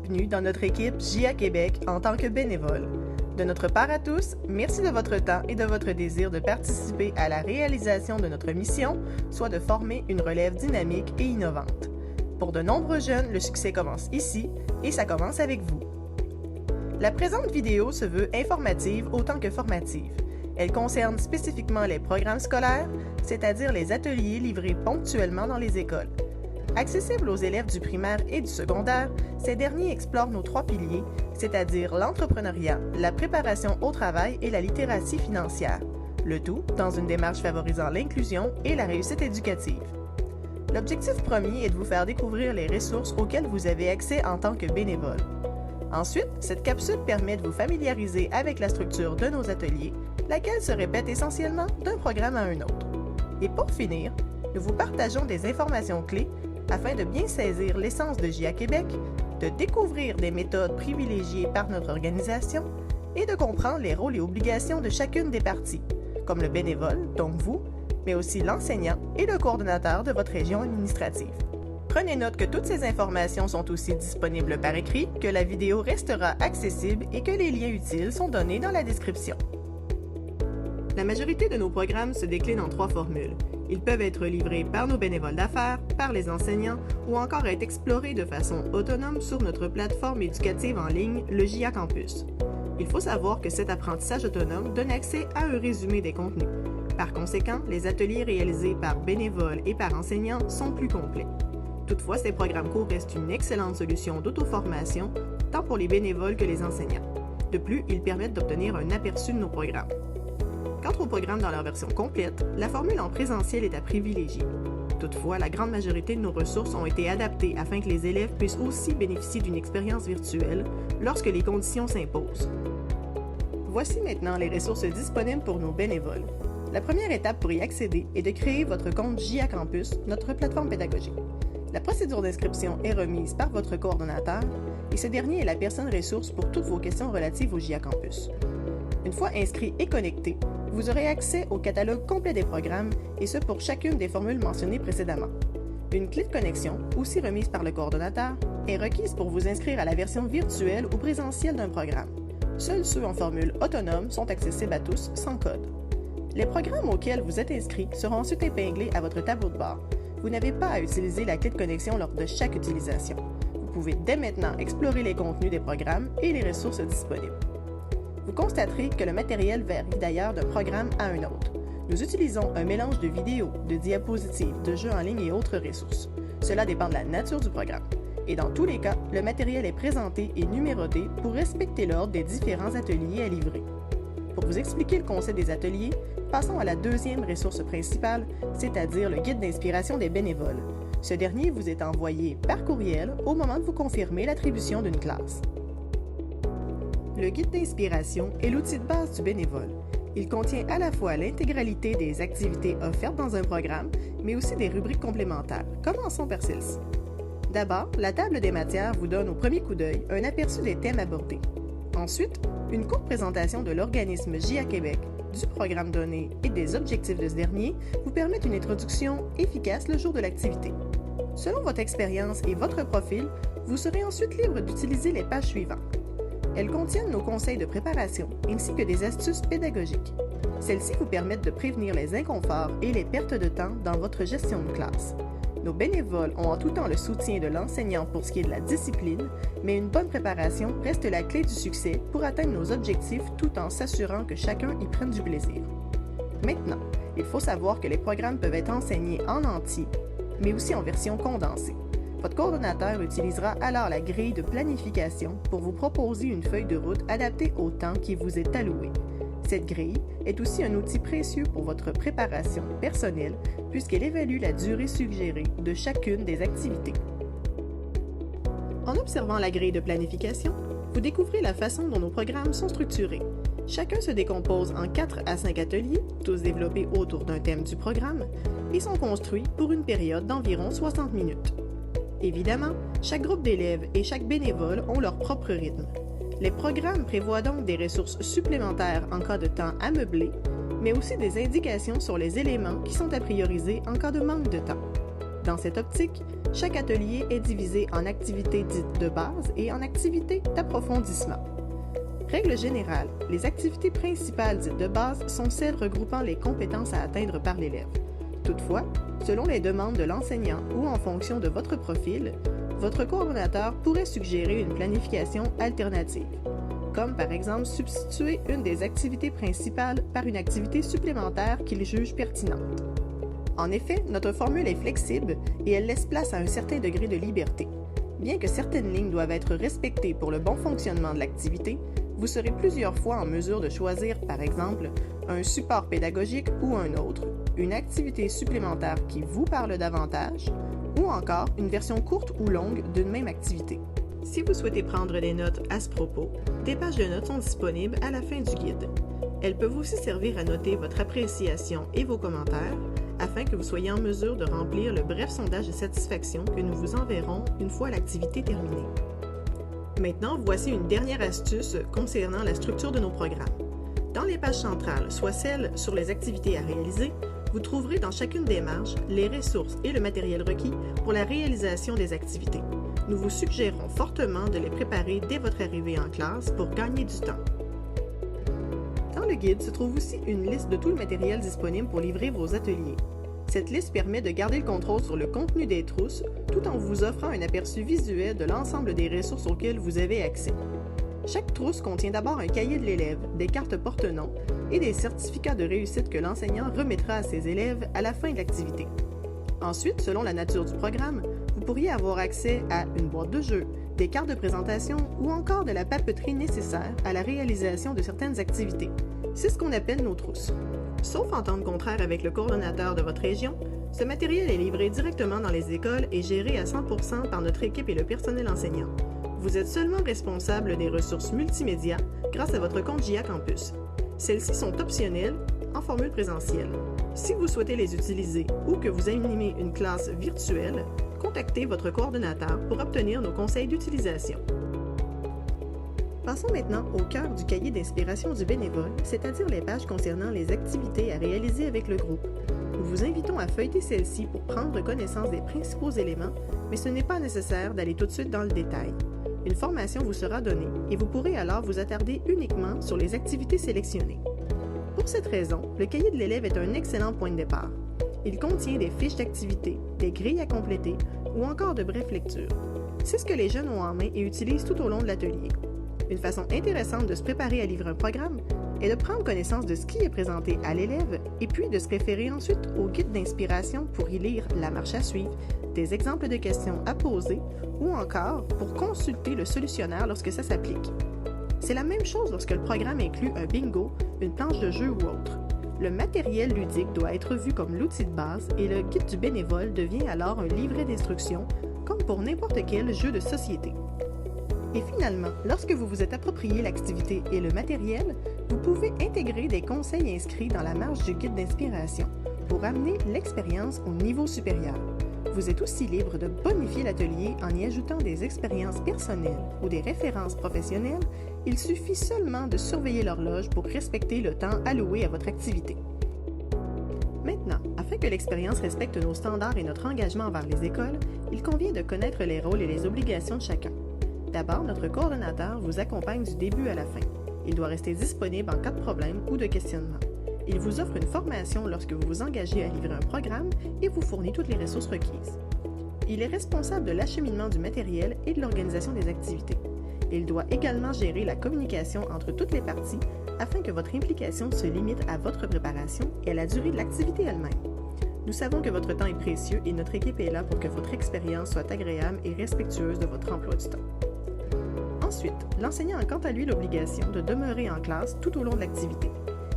bienvenue dans notre équipe JA Québec en tant que bénévole. De notre part à tous, merci de votre temps et de votre désir de participer à la réalisation de notre mission, soit de former une relève dynamique et innovante. Pour de nombreux jeunes, le succès commence ici et ça commence avec vous. La présente vidéo se veut informative autant que formative. Elle concerne spécifiquement les programmes scolaires, c'est-à-dire les ateliers livrés ponctuellement dans les écoles. Accessibles aux élèves du primaire et du secondaire, ces derniers explorent nos 3 piliers, c'est-à-dire l'entrepreneuriat, la préparation au travail et la littératie financière, le tout dans une démarche favorisant l'inclusion et la réussite éducative. L'objectif premier est de vous faire découvrir les ressources auxquelles vous avez accès en tant que bénévole. Ensuite, cette capsule permet de vous familiariser avec la structure de nos ateliers, laquelle se répète essentiellement d'un programme à un autre. Et pour finir, nous vous partageons des informations clés afin de bien saisir l'essence de JA Québec, de découvrir des méthodes privilégiées par notre organisation et de comprendre les rôles et obligations de chacune des parties, comme le bénévole, donc vous, mais aussi l'enseignant et le coordonnateur de votre région administrative. Prenez note que toutes ces informations sont aussi disponibles par écrit, que la vidéo restera accessible et que les liens utiles sont donnés dans la description. La majorité de nos programmes se déclinent en 3 formules. Ils peuvent être livrés par nos bénévoles d'affaires, par les enseignants ou encore être explorés de façon autonome sur notre plateforme éducative en ligne, le JA Campus. Il faut savoir que cet apprentissage autonome donne accès à un résumé des contenus. Par conséquent, les ateliers réalisés par bénévoles et par enseignants sont plus complets. Toutefois, ces programmes courts restent une excellente solution d'auto-formation, tant pour les bénévoles que les enseignants. De plus, ils permettent d'obtenir un aperçu de nos programmes. Quant aux programmes dans leur version complète, la formule en présentiel est à privilégier. Toutefois, la grande majorité de nos ressources ont été adaptées afin que les élèves puissent aussi bénéficier d'une expérience virtuelle lorsque les conditions s'imposent. Voici maintenant les ressources disponibles pour nos bénévoles. La première étape pour y accéder est de créer votre compte JA Campus, notre plateforme pédagogique. La procédure d'inscription est remise par votre coordonnateur et ce dernier est la personne ressource pour toutes vos questions relatives au JA Campus. Une fois inscrit et connecté, vous aurez accès au catalogue complet des programmes et ce pour chacune des formules mentionnées précédemment. Une clé de connexion, aussi remise par le coordonnateur, est requise pour vous inscrire à la version virtuelle ou présentielle d'un programme. Seuls ceux en formule autonome sont accessibles à tous sans code. Les programmes auxquels vous êtes inscrit seront ensuite épinglés à votre tableau de bord. Vous n'avez pas à utiliser la clé de connexion lors de chaque utilisation. Vous pouvez dès maintenant explorer les contenus des programmes et les ressources disponibles. Vous constaterez que le matériel varie d'ailleurs d'un programme à un autre. Nous utilisons un mélange de vidéos, de diapositives, de jeux en ligne et autres ressources. Cela dépend de la nature du programme. Et dans tous les cas, le matériel est présenté et numéroté pour respecter l'ordre des différents ateliers à livrer. Pour vous expliquer le concept des ateliers, passons à la deuxième ressource principale, c'est-à-dire le guide d'inspiration des bénévoles. Ce dernier vous est envoyé par courriel au moment de vous confirmer l'attribution d'une classe. Le guide d'inspiration est l'outil de base du bénévole. Il contient à la fois l'intégralité des activités offertes dans un programme, mais aussi des rubriques complémentaires. Commençons par celle-ci. D'abord, la table des matières vous donne au premier coup d'œil un aperçu des thèmes abordés. Ensuite, une courte présentation de l'organisme JA Québec, du programme donné et des objectifs de ce dernier vous permettent une introduction efficace le jour de l'activité. Selon votre expérience et votre profil, vous serez ensuite libre d'utiliser les pages suivantes. Elles contiennent nos conseils de préparation ainsi que des astuces pédagogiques. Celles-ci vous permettent de prévenir les inconforts et les pertes de temps dans votre gestion de classe. Nos bénévoles ont en tout temps le soutien de l'enseignant pour ce qui est de la discipline, mais une bonne préparation reste la clé du succès pour atteindre nos objectifs tout en s'assurant que chacun y prenne du plaisir. Maintenant, il faut savoir que les programmes peuvent être enseignés en entier, mais aussi en version condensée. Votre coordonnateur utilisera alors la grille de planification pour vous proposer une feuille de route adaptée au temps qui vous est alloué. Cette grille est aussi un outil précieux pour votre préparation personnelle puisqu'elle évalue la durée suggérée de chacune des activités. En observant la grille de planification, vous découvrez la façon dont nos programmes sont structurés. Chacun se décompose en 4 à 5 ateliers, tous développés autour d'un thème du programme, et sont construits pour une période d'environ 60 minutes. Évidemment, chaque groupe d'élèves et chaque bénévole ont leur propre rythme. Les programmes prévoient donc des ressources supplémentaires en cas de temps à meubler, mais aussi des indications sur les éléments qui sont à prioriser en cas de manque de temps. Dans cette optique, Chaque atelier est divisé en activités dites de base et en activités d'approfondissement. Règle générale, les activités principales dites de base sont celles regroupant les compétences à atteindre par l'élève. Toutefois, selon les demandes de l'enseignant ou en fonction de votre profil, votre coordonnateur pourrait suggérer une planification alternative, comme par exemple substituer une des activités principales par une activité supplémentaire qu'il juge pertinente. En effet, notre formule est flexible et elle laisse place à un certain degré de liberté. Bien que certaines lignes doivent être respectées pour le bon fonctionnement de l'activité, vous serez plusieurs fois en mesure de choisir, par exemple, un support pédagogique ou un autre, une activité supplémentaire qui vous parle davantage, ou encore une version courte ou longue d'une même activité. Si vous souhaitez prendre des notes à ce propos, des pages de notes sont disponibles à la fin du guide. Elles peuvent aussi servir à noter votre appréciation et vos commentaires, afin que vous soyez en mesure de remplir le bref sondage de satisfaction que nous vous enverrons une fois l'activité terminée. Maintenant, voici une dernière astuce concernant la structure de nos programmes. Dans les pages centrales, soit celles sur les activités à réaliser, vous trouverez dans chacune des marges les ressources et le matériel requis pour la réalisation des activités. Nous vous suggérons fortement de les préparer dès votre arrivée en classe pour gagner du temps. Dans le guide se trouve aussi une liste de tout le matériel disponible pour livrer vos ateliers. Cette liste permet de garder le contrôle sur le contenu des trousses tout en vous offrant un aperçu visuel de l'ensemble des ressources auxquelles vous avez accès. Chaque trousse contient d'abord un cahier de l'élève, des cartes porte-noms et des certificats de réussite que l'enseignant remettra à ses élèves à la fin de l'activité. Ensuite, selon la nature du programme, vous pourriez avoir accès à une boîte de jeu, des cartes de présentation ou encore de la papeterie nécessaire à la réalisation de certaines activités. C'est ce qu'on appelle nos trousses. Sauf entente contraire avec le coordonnateur de votre région, ce matériel est livré directement dans les écoles et géré à 100% par notre équipe et le personnel enseignant. Vous êtes seulement responsable des ressources multimédia grâce à votre compte JA Campus. Celles-ci sont optionnelles en formule présentielle. Si vous souhaitez les utiliser ou que vous animez une classe virtuelle, contactez votre coordonnateur pour obtenir nos conseils d'utilisation. Passons maintenant au cœur du cahier d'inspiration du bénévole, c'est-à-dire les pages concernant les activités à réaliser avec le groupe. Nous vous invitons à feuilleter celles-ci pour prendre connaissance des principaux éléments, mais ce n'est pas nécessaire d'aller tout de suite dans le détail. Une formation vous sera donnée et vous pourrez alors vous attarder uniquement sur les activités sélectionnées. Pour cette raison, le cahier de l'élève est un excellent point de départ. Il contient des fiches d'activités, des grilles à compléter ou encore de brèves lectures. C'est ce que les jeunes ont en main et utilisent tout au long de l'atelier. Une façon intéressante de se préparer à livrer un programme est de prendre connaissance de ce qui est présenté à l'élève et puis de se référer ensuite au guide d'inspiration pour y lire la marche à suivre, des exemples de questions à poser ou encore pour consulter le solutionnaire lorsque ça s'applique. C'est la même chose lorsque le programme inclut un bingo, une planche de jeu ou autre. Le matériel ludique doit être vu comme l'outil de base et le guide du bénévole devient alors un livret d'instructions comme pour n'importe quel jeu de société. Et finalement, lorsque vous vous êtes approprié l'activité et le matériel, vous pouvez intégrer des conseils inscrits dans la marge du guide d'inspiration pour amener l'expérience au niveau supérieur. Vous êtes aussi libre de bonifier l'atelier en y ajoutant des expériences personnelles ou des références professionnelles. Il suffit seulement de surveiller l'horloge pour respecter le temps alloué à votre activité. Maintenant, afin que l'expérience respecte nos standards et notre engagement envers les écoles, il convient de connaître les rôles et les obligations de chacun. D'abord, notre coordonnateur vous accompagne du début à la fin. Il doit rester disponible en cas de problème ou de questionnement. Il vous offre une formation lorsque vous vous engagez à livrer un programme et vous fournit toutes les ressources requises. Il est responsable de l'acheminement du matériel et de l'organisation des activités. Il doit également gérer la communication entre toutes les parties afin que votre implication se limite à votre préparation et à la durée de l'activité elle-même. Nous savons que votre temps est précieux et notre équipe est là pour que votre expérience soit agréable et respectueuse de votre emploi du temps. Ensuite, l'enseignant a quant à lui l'obligation de demeurer en classe tout au long de l'activité.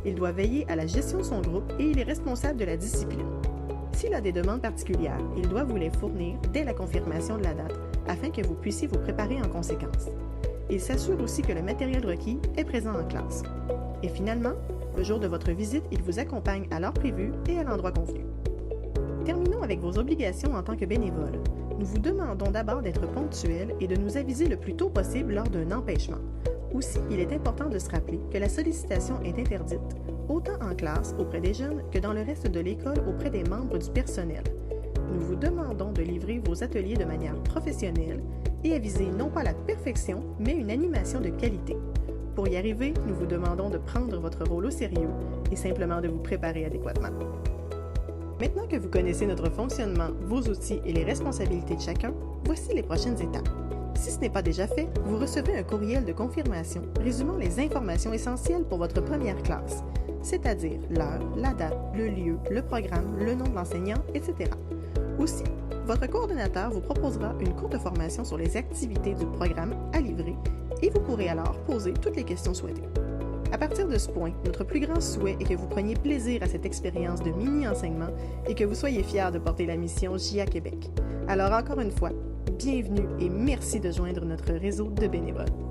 Il doit veiller à la gestion de son groupe et il est responsable de la discipline. S'il a des demandes particulières, il doit vous les fournir dès la confirmation de la date afin que vous puissiez vous préparer en conséquence. Il s'assure aussi que le matériel requis est présent en classe. Et finalement, le jour de votre visite, il vous accompagne à l'heure prévue et à l'endroit convenu. Terminons avec vos obligations en tant que bénévole. Nous vous demandons d'abord d'être ponctuel et de nous aviser le plus tôt possible lors d'un empêchement. Aussi, il est important de se rappeler que la sollicitation est interdite, autant en classe auprès des jeunes que dans le reste de l'école auprès des membres du personnel. nous vous demandons de livrer vos ateliers de manière professionnelle et à viser non pas la perfection, mais une animation de qualité. Pour y arriver, nous vous demandons de prendre votre rôle au sérieux et simplement de vous préparer adéquatement. Maintenant que vous connaissez notre fonctionnement, vos outils et les responsabilités de chacun, voici les prochaines étapes. Si ce n'est pas déjà fait, vous recevez un courriel de confirmation résumant les informations essentielles pour votre première classe, c'est-à-dire l'heure, la date, le lieu, le programme, le nom de l'enseignant, etc. Aussi, votre coordonnateur vous proposera une courte formation sur les activités du programme à livrer et vous pourrez alors poser toutes les questions souhaitées. À partir de ce point, notre plus grand souhait est que vous preniez plaisir à cette expérience de mini-enseignement et que vous soyez fiers de porter la mission JA Québec. Alors encore une fois, bienvenue et merci de joindre notre réseau de bénévoles.